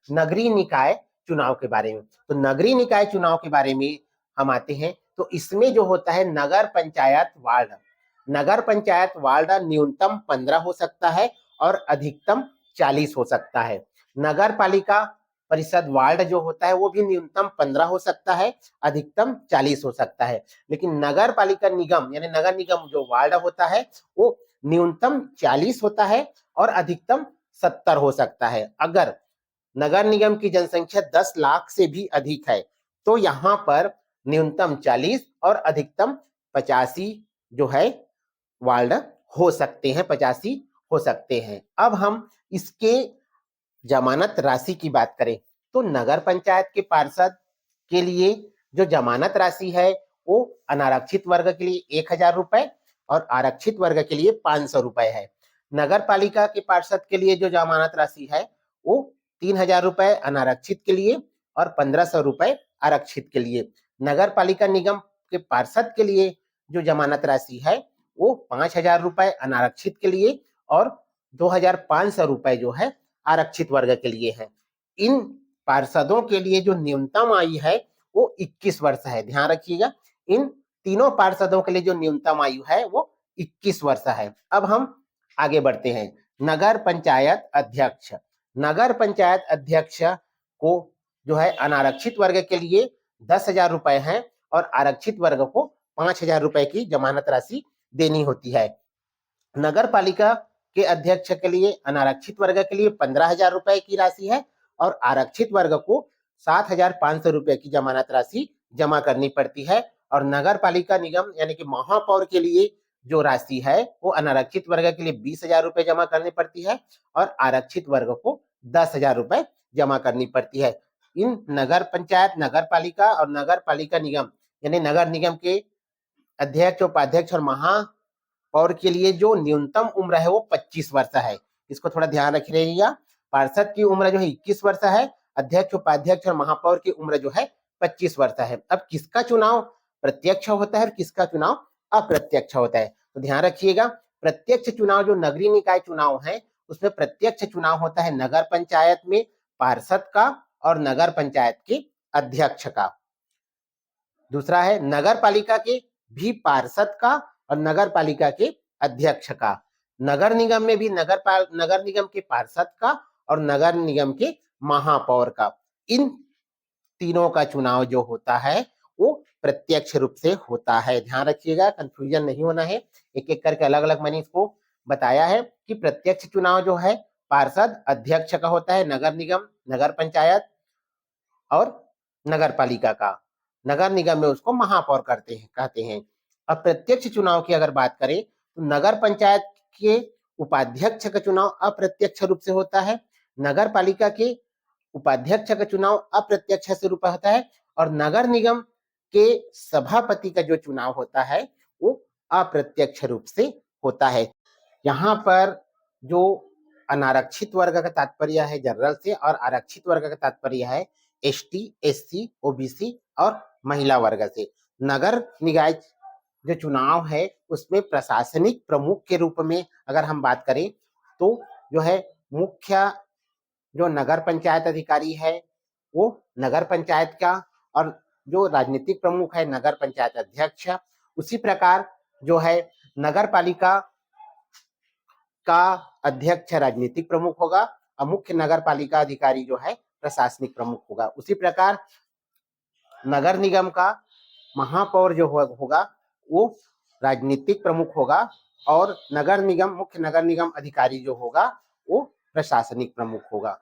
नगरीय निकाय चुनाव के बारे में। तो नगरीय निकाय चुनाव के बारे में हम आते हैं, तो इसमें जो होता है नगर पंचायत वार्ड, नगर पंचायत वार्ड न्यूनतम 15 हो सकता है और अधिकतम 40 हो सकता है। नगर पालिका परिषद वार्ड जो होता है वो भी न्यूनतम 15 हो सकता है, अधिकतम 40 हो सकता है। लेकिन नगर पालिका निगम यानी नगर निगम जो वार्ड होता है वो न्यूनतम 40 होता है और अधिकतम 70 हो सकता है। अगर नगर निगम की जनसंख्या 10 लाख से भी अधिक है तो यहाँ पर न्यूनतम 40 और अधिकतम 85 जो है वार्ड हो सकते हैं, 85 हो सकते हैं। अब हम इसके जमानत राशि की बात करें तो नगर पंचायत के पार्षद के लिए जो जमानत राशि है वो अनारक्षित वर्ग के लिए 1000 रुपए और आरक्षित वर्ग के लिए 500 रुपए है। नगर पालिका के पार्षद के लिए जो जमानत राशि है वो 3000 रुपए अनारक्षित के लिए और 1500 रुपए आरक्षित के लिए। नगर पालिका निगम के पार्षद के लिए जो जमानत राशि है वो 5000 रुपए अनारक्षित के लिए और 2500 रुपए जो है आरक्षित वर्ग के लिए है। इन पार्षदों के लिए जो न्यूनतम आयु है वो 21 वर्ष है। ध्यान रखिएगा, इन तीनों पार्षदों के लिए जो न्यूनतम आयु है वो 21 वर्ष है। अब हम आगे बढ़ते हैं। नगर पंचायत अध्यक्ष, नगर पंचायत अध्यक्ष को जो है अनारक्षित वर्ग के लिए 10,000 रुपए है और आरक्षित वर्ग को 5,000 रुपए की जमानत राशि देनी होती है। नगर पालिका के अध्यक्ष के लिए अनारक्षित वर्ग के लिए 15,000 रुपए की राशि है और आरक्षित वर्ग को 7,500 रुपए की जमानत राशि जमा करनी पड़ती है। और नगर पालिका निगम यानी कि महापौर के लिए जो राशि है वो अनारक्षित वर्ग के लिए 20,000 रुपए जमा करनी पड़ती है और आरक्षित वर्ग को 10,000 रुपए जमा करनी पड़ती है। इन नगर पंचायत, नगर पालिका और नगर पालिका निगम यानी नगर निगम के अध्यक्ष, उपाध्यक्ष और महापौर के लिए जो न्यूनतम उम्र है वो 25 वर्ष है। इसको थोड़ा ध्यान रखिएगा। पार्षद की उम्र जो है 21 वर्ष है, अध्यक्ष, उपाध्यक्ष और महापौर की उम्र जो है 25 वर्ष है। अब किसका चुनाव प्रत्यक्ष होता है और किसका चुनाव अप्रत्यक्ष होता है, तो ध्यान रखिएगा। प्रत्यक्ष चुनाव जो नगरीय निकाय चुनाव है उसमें प्रत्यक्ष चुनाव होता है नगर पंचायत में पार्षद का और नगर पंचायत के अध्यक्ष का। दूसरा है नगर पालिका के भी पार्षद का और नगर पालिका के अध्यक्ष का। नगर निगम में भी नगर निगम के पार्षद का और नगर निगम के महापौर का। इन तीनों का चुनाव जो होता है वो प्रत्यक्ष रूप से होता है। ध्यान रखिएगा, कंफ्यूजन नहीं होना है। एक एक करके अलग अलग मैंने इसको बताया है कि प्रत्यक्ष चुनाव जो है पार्षद अध्यक्ष का होता है नगर निगम, नगर पंचायत और नगर पालिका का। नगर निगम में उसको महापौर कहते हैं। अप्रत्यक्ष चुनाव की अगर बात करें तो नगर पंचायत के उपाध्यक्ष का चुनाव अप्रत्यक्ष रूप से होता है, नगर पालिका के उपाध्यक्ष का चुनाव अप्रत्यक्ष से रूप होता है और नगर निगम के सभापति का जो चुनाव होता है वो अप्रत्यक्ष रूप से होता है। यहाँ पर जो अनारक्षित वर्ग का तात्पर्य है जनरल से और आरक्षित वर्ग का तात्पर्य है एसटी, एससी, ओबीसी और महिला वर्ग से। नगर निकाय जो चुनाव है उसमें प्रशासनिक प्रमुख के रूप में अगर हम बात करें तो जो है मुख्य जो नगर पंचायत अधिकारी है वो नगर पंचायत का और जो राजनीतिक प्रमुख है नगर पंचायत अध्यक्ष। उसी प्रकार जो है नगर पालिका का अध्यक्ष राजनीतिक प्रमुख होगा और मुख्य नगर पालिका अधिकारी जो है प्रशासनिक प्रमुख होगा। उसी प्रकार नगर निगम का महापौर जो होगा वो राजनीतिक प्रमुख होगा और मुख्य नगर निगम अधिकारी जो होगा वो प्रशासनिक प्रमुख होगा।